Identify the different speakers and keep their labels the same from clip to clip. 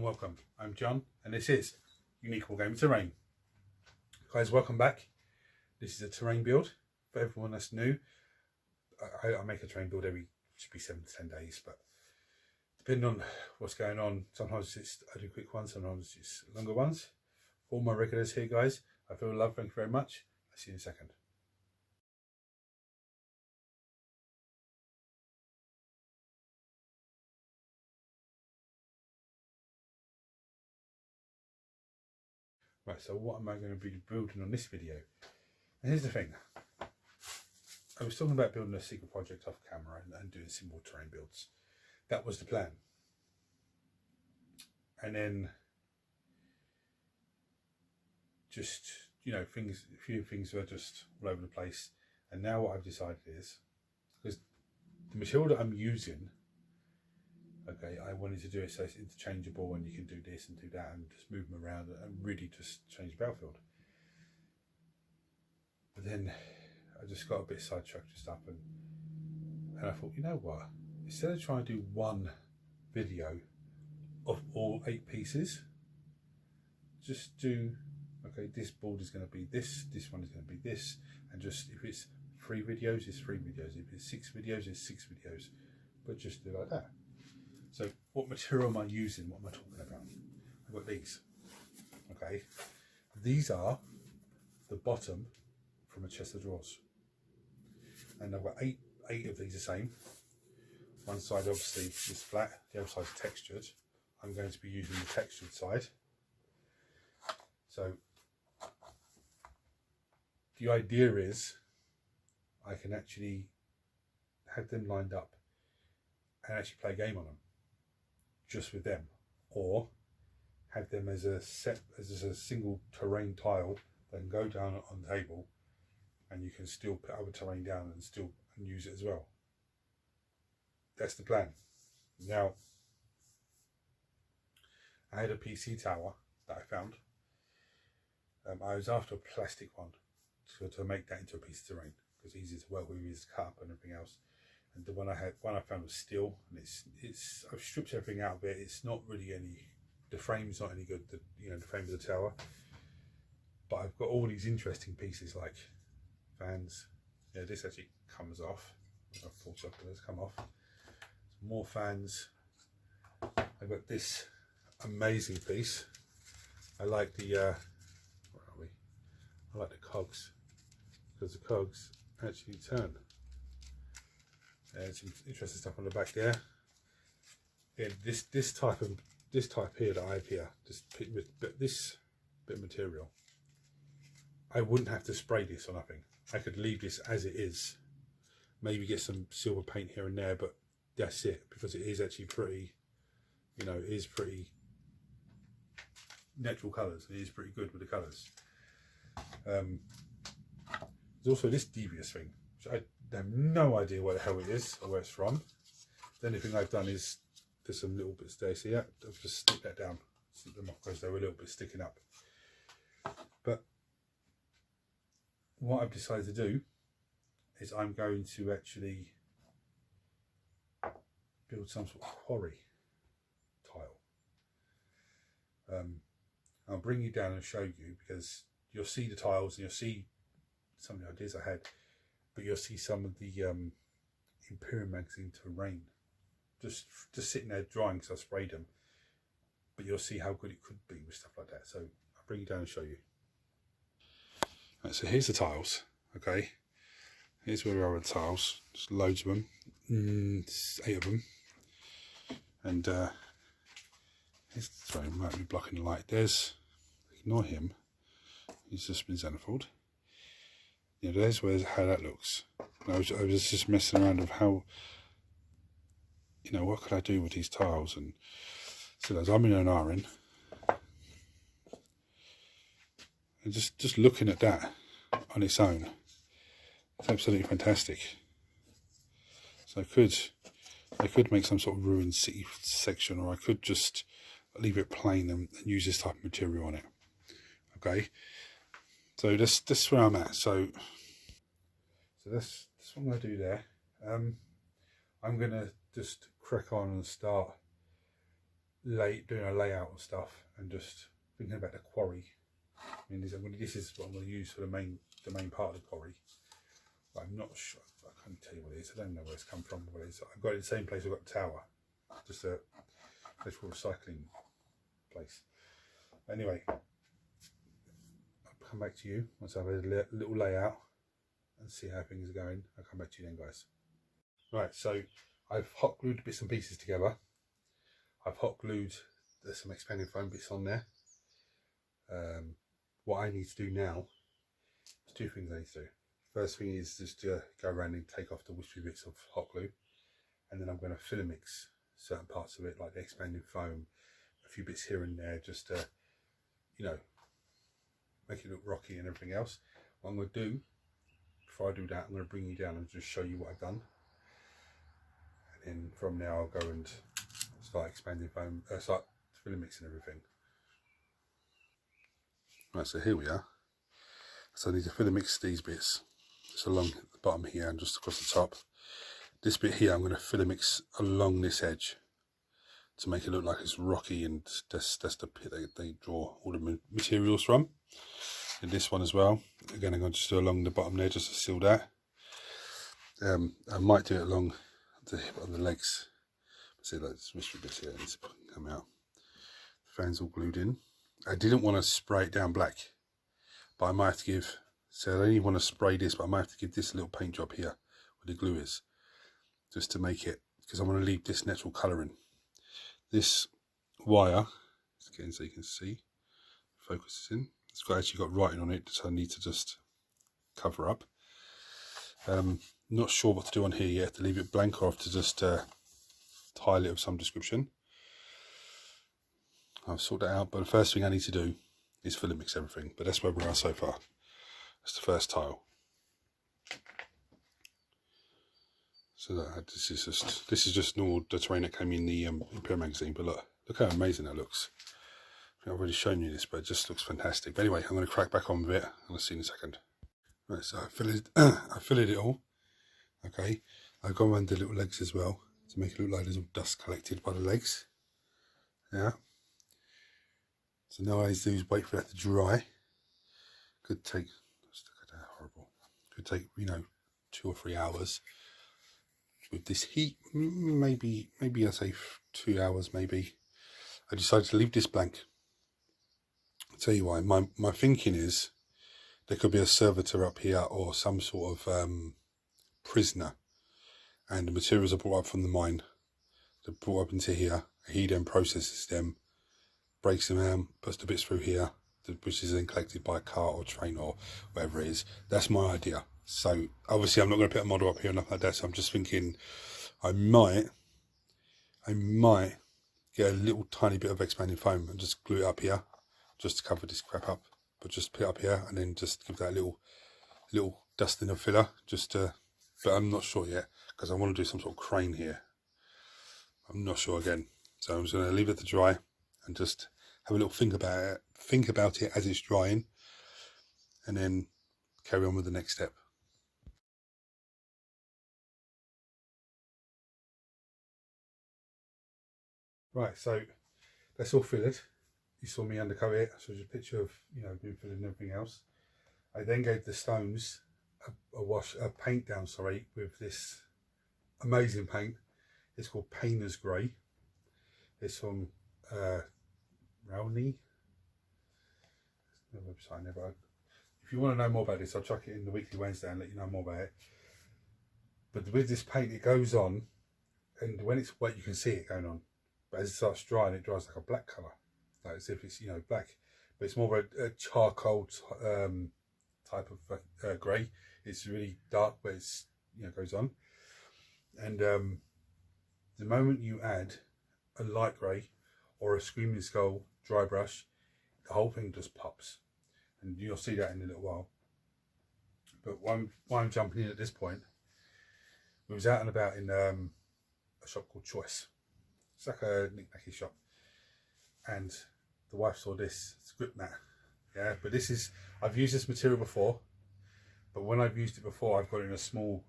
Speaker 1: welcome. I'm John and this is Unique Wargaming Terrain. Guys, welcome back. This is a terrain build for everyone that's new. I make a terrain build every, should be 7 to 10 days, but depending on what's going on, sometimes I do quick ones, sometimes it's longer ones. For all my regulars here, guys, I feel love, thank you very much. I'll see you in a second. Right, so what am I going to be building on this video? And here's the thing. I was talking about building a secret project off camera and doing simple terrain builds. That was the plan. And then just, you know, a few things were just all over the place. And now what I've decided is, because the material that I'm using, okay, I wanted to do it so it's interchangeable and you can do this and do that and just move them around and really just change the battlefield. But then I just got a bit sidetracked and stuff, and I thought, you know what, instead of trying to do one video of all 8 pieces, just do, okay, this board is going to be this one is going to be this, and just, if it's 3 videos, it's 3 videos, if it's 6 videos, it's 6 videos, but just do like that. So what material am I using? What am I talking about? I've got these. Okay, these are the bottom from a chest of drawers, and I've got eight of these the same. One side obviously is flat, the other side is textured. I'm going to be using the textured side. So the idea is I can actually have them lined up and actually play a game on them, just with them, or have them as a single terrain tile that can go down on the table, and you can still put other terrain down and use it as well. That's the plan. Now, I had a PC tower that I found. I was after a plastic one to make that into a piece of terrain, because it's easy to work with, easy to cut up and everything else. And the one I found was steel, and it's I've stripped everything out of it. It's not really the frame's not any good. The frame of the tower. But I've got all these interesting pieces like fans. Yeah, this actually comes off. I've pulled up, but it's come off. Some more fans. I've got this amazing piece. I like the where are we? I like the cogs, because the cogs actually turn. Some interesting stuff on the back there. Yeah, this type here that I have here, this bit of material, I wouldn't have to spray this or nothing. I could leave this as it is, maybe get some silver paint here and there, but that's it, because it is actually pretty, you know, it is pretty natural colours. It is pretty good with the colours. There's also this devious thing, which I have no idea what the hell it is or where it's from. The only thing I've done is there's some little bits there. See that? I've just stick that down, slip them off because they were a little bit sticking up. But what I've decided to do is I'm going to actually build some sort of quarry tile. I'll bring you down and show you, because you'll see the tiles and you'll see some of the ideas I had, but you'll see some of the Imperial magazine terrain just sitting there drying because I sprayed them, but you'll see how good it could be with stuff like that. So I'll bring you down and show you. Right, so here's the tiles. Okay, here's where we are with the tiles. Just loads of them, 8 of them, and sorry, I might be blocking the light. There's, ignore him, he's just been xenophobed. Yeah, there's how that looks. I was just messing around with how, you know, what could I do with these tiles, and so there's I'm in an iron, and just looking at that on its own, it's absolutely fantastic. So I could make some sort of ruined city section, or I could just leave it plain and use this type of material on it. Okay, so that's where I'm at. So that's what I'm going to do there. I'm going to just crack on and start doing a layout and stuff, and just thinking about the quarry. I mean, this is what I'm going to use for the main part of the quarry. But I'm not sure. I can't tell you what it is. I don't know where it's come from. But I've got it in the same place I've got the tower, just a electrical recycling place. Anyway, I'll come back to you once I've had a little layout and see how things are going. I'll come back to you then, guys. Right, so I've hot glued bits and pieces together. I've hot glued, there's some expanding foam bits on there. What I need to do now is 2 things I need to do. First thing is just to go around and take off the wispy bits of hot glue, and then I'm going to filler mix certain parts of it, like the expanding foam, a few bits here and there, just to, you know, make it look rocky and everything else. What I'm going to do, before I do that, I'm going to bring you down and just show you what I've done. And then from now I'll go and start expanding foam, start filler mixing everything. Right, so here we are. So I need to filler mix these bits, just along the bottom here and just across the top. This bit here I'm going to filler mix along this edge to make it look like it's rocky, and that's the pit they draw all the materials from. And this one as well, again I'm going to just do along the bottom there just to seal that. I might do it along the hip on the legs. See, like this mystery bit here needs to come out. The fan's all glued in. I didn't want to spray it down black, but I might have to give, so I only want to spray this, but I might have to give this a little paint job here where the glue is, just to make it, because I want to leave this natural colour in. This wire, again so you can see, focus is in, it's actually got writing on it, so I need to just cover up. Not sure what to do on here yet, to leave it blank or to just tile it of some description. I'll sort that out, but the first thing I need to do is filler mix everything, but that's where we are so far. That's the first tile. So this is just normal, the terrain that came in the Imperial magazine, but look how amazing that looks. I've already shown you this, but it just looks fantastic. But anyway, I'm going to crack back on with it, and I'll see you in a second. Right, so I filled it all. Okay, I've gone around the little legs as well to make it look like there's all dust collected by the legs. Yeah. So now all I need to do is wait for that to dry. Could take, look at that, horrible. Could take, you know, 2 or 3 hours. With this heat, maybe I'd say 2 hours maybe. I decided to leave this blank. I'll tell you why. My thinking is there could be a servitor up here or some sort of prisoner, and the materials are brought up from the mine. They're brought up into here. He then processes them, breaks them down, puts the bits through here, which is then collected by a car or train or whatever it is. That's my idea. So obviously I'm not going to put a model up here or nothing like that, so I'm just thinking I might get a little tiny bit of expanding foam and just glue it up here just to cover this crap up, but just put it up here and then just give that little dusting of filler, just to, but I'm not sure yet because I want to do some sort of crane here. I'm not sure again, so I'm just going to leave it to dry and just have a little think about it as it's drying, and then carry on with the next step. Right, so that's all filled. You saw me undercoat it. I showed you a picture of, you know, being filled and everything else. I then gave the stones a paint down, sorry, with this amazing paint. It's called Painter's Grey. It's from Rowney. No website, never. If you want to know more about this, I'll chuck it in the Weekly Wednesday and let you know more about it. But with this paint, it goes on, and when it's wet, you can see it going on. But as it starts drying, it dries like a black colour, like as if it's, you know, black. But it's more of a charcoal type of grey. It's really dark, but it's, you know, goes on. And the moment you add a light grey or a Screaming Skull dry brush, the whole thing just pops, and you'll see that in a little while. But why I'm jumping in at this point, we was out and about in a shop called Choice. It's like a knick-knacky shop, and the wife saw this script mat. Yeah, but this is, I've used this material before, but when I've used it before, I've got it in a small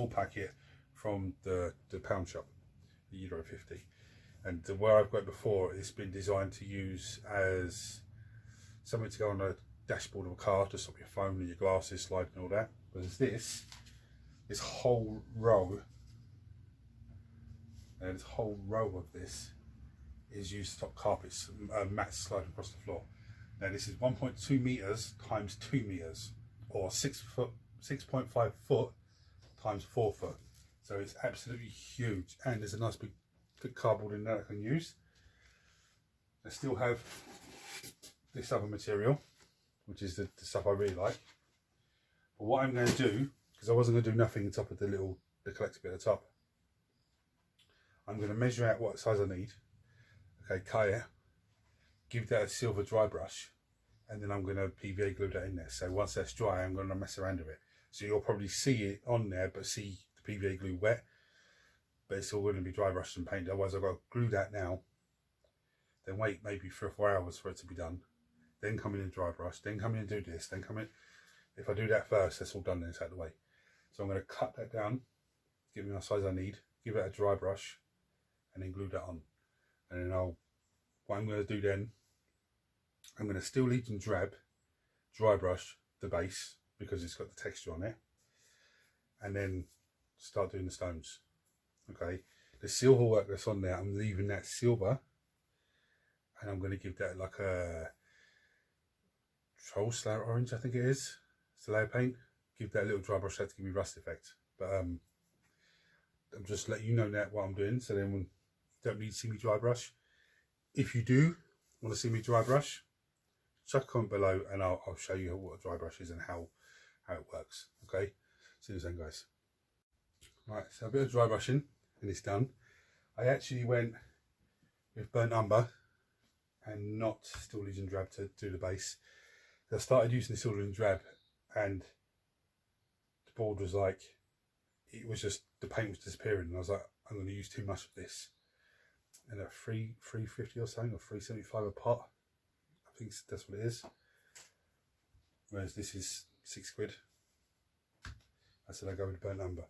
Speaker 1: packet from the pound shop, the €1.50. And where I've got it before, it's been designed to use as something to go on a dashboard of a car to stop your phone and your glasses sliding and all that. Whereas this whole row, and this whole row of this is used to stop carpets, mats sliding across the floor. Now this is 1.2 meters times 2 meters, or 6.5 foot times 4 foot. So it's absolutely huge, and there's a nice big cardboard in there I can use. I still have this other material, which is the stuff I really like. But what I'm going to do, because I wasn't going to do nothing on top of the collector bit at the top, I'm going to measure out what size I need. Okay, cut it, give that a silver dry brush, and then I'm going to PVA glue that in there. So once that's dry, I'm going to mess around with it. So you'll probably see it on there, but see the PVA glue wet. But it's all going to be dry brushed and painted. Otherwise, I've got to glue that now, then wait maybe 3 or 4 hours for it to be done, then come in and dry brush, then come in and do this, then come in. If I do that first, that's all done, then it's out of the way. So I'm going to cut that down, give me the size I need, give it a dry brush, and then glue that on. And then what I'm going to do then, I'm going to Steel Legion Drab dry brush the base because it's got the texture on it, and then start doing the stones. Okay, the silver work that's on there, I'm leaving that silver, and I'm going to give that like a Troll Slayer orange, I think it is. It's the layer paint. Give that a little dry brush to give me rust effect. But I'm just letting you know that what I'm doing, so then when you don't need to see me dry brush. If you do want to see me dry brush, chuck a comment below and I'll show you what a dry brush is and how it works. Okay, see you then, guys. Right, so a bit of dry brushing and it's done. I actually went with burnt umber and not Steel Legion Drab to do the base. I started using the Steel Legion Drab and the board was like, it was just, the paint was disappearing, and I was like, I'm going to use too much of this. And at $3.50 or something, or $3.75 a pot, I think that's what it is. Whereas this is £6. I said I go with burnt umber.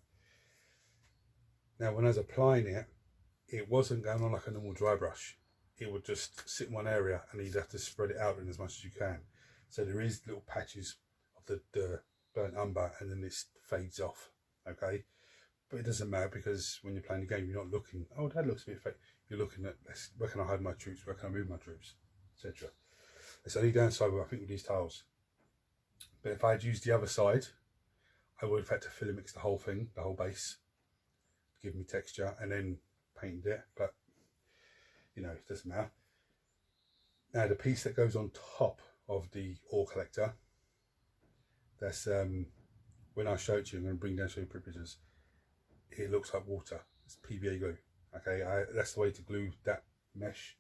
Speaker 1: Now when I was applying it, it wasn't going on like a normal dry brush. It would just sit in one area and you'd have to spread it out in as much as you can. So there is little patches of the burnt umber, and then this fades off. Okay, but it doesn't matter, because when you're playing the game, you're not looking, oh, that looks a bit fake. You're looking at, where can I hide my troops, where can I move my troops, etc. It's only downside, I think, with these tiles. But if I had used the other side, I would have had to filler mix the whole thing, the whole base, to give me texture, and then painted it. But you know, it doesn't matter. Now the piece that goes on top of the ore collector, that's when I show it to you, I'm going to bring down show you pictures. It looks like water. It's PVA glue. Okay, that's the way to glue that mesh.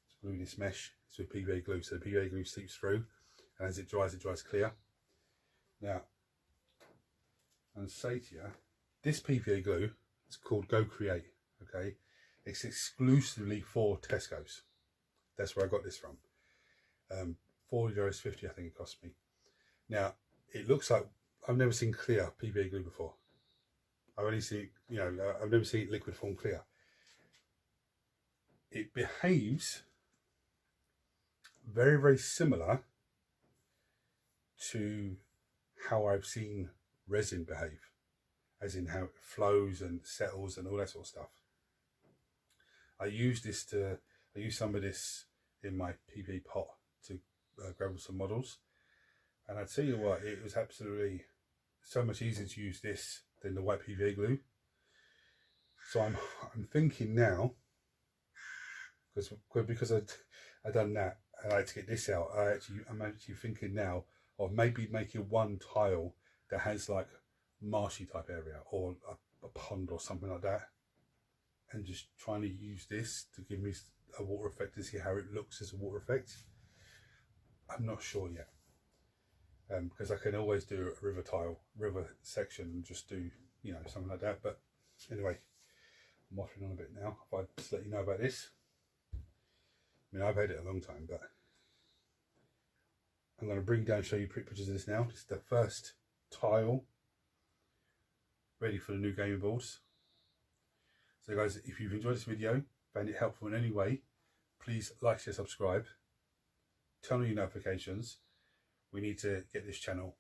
Speaker 1: To glue this mesh, it's with PVA glue. So the PVA glue seeps through, and as it dries clear. Now, and say to you, this PVA glue is called Go Create. Okay, it's exclusively for Tesco's. That's where I got this from. €4.50 I think it cost me. Now it looks like, I've never seen clear PVA glue before. I've only seen, you know, I've never seen liquid form clear. It behaves very, very similar to how I've seen resin behave, as in how it flows and settles and all that sort of stuff. I use some of this in my PV pot to gravel some models, and I tell you what, it was absolutely so much easier to use this than the white PVA glue. So I'm thinking now, because I done that and I had to get this out, I'm actually thinking now of maybe making one tile that has like marshy type area, or a pond or something like that, and just trying to use this to give me a water effect to see how it looks as a water effect. I'm not sure yet, because I can always do a river section and just do, you know, something like that. But anyway, I'm waffling on a bit now. If I just let you know about this, I mean, I've had it a long time, but I'm going to bring down, show you pictures of this now. It's the first tile ready for the new gaming boards. So guys, if you've enjoyed this video, found it helpful in any way, please like, share, subscribe, turn on your notifications. We need to get this channel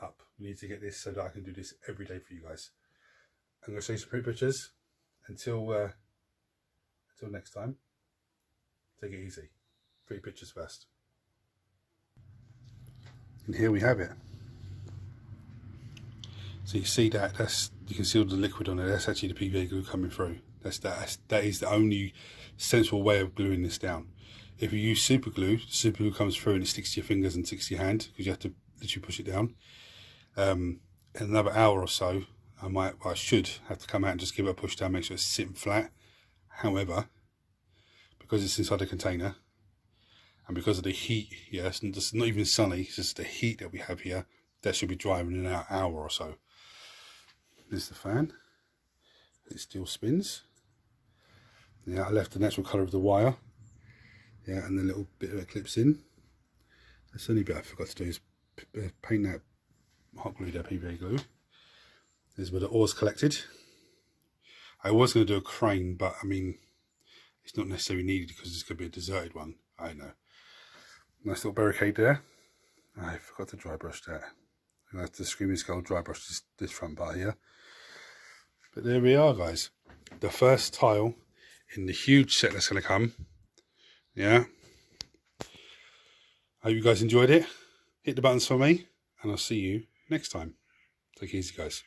Speaker 1: up. We need to get this so that I can do this every day for you guys. I'm going to show you some pretty pictures. Until next time, take it easy. Pretty pictures first. And here we have it. So you see that, you can see all the liquid on it. That's actually the PVA glue coming through. That is the only sensible way of gluing this down. If you use super glue comes through and it sticks to your fingers and sticks to your hand because you have to literally push it down. In another hour or so, I should have to come out and just give it a push down, make sure it's sitting flat. However, because it's inside a container and because of the heat, it's not even sunny, it's just the heat that we have here, that should be drying in an hour or so. There's the fan. It still spins. Yeah, I left the natural colour of the wire. Yeah, and the little bit of it clips in. That's the only bit I forgot to do is paint that hot glue there, PVA glue. There's where the ore's collected. I was going to do a crane, but I mean, it's not necessarily needed because it's going to be a deserted one. I know. Nice little barricade there. I forgot to dry brush that. I have to Screaming Skull dry brush this front part here. But there we are, guys. The first tile in the huge set that's going to come. Yeah. Hope you guys enjoyed it. Hit the buttons for me, and I'll see you next time. Take it easy, guys.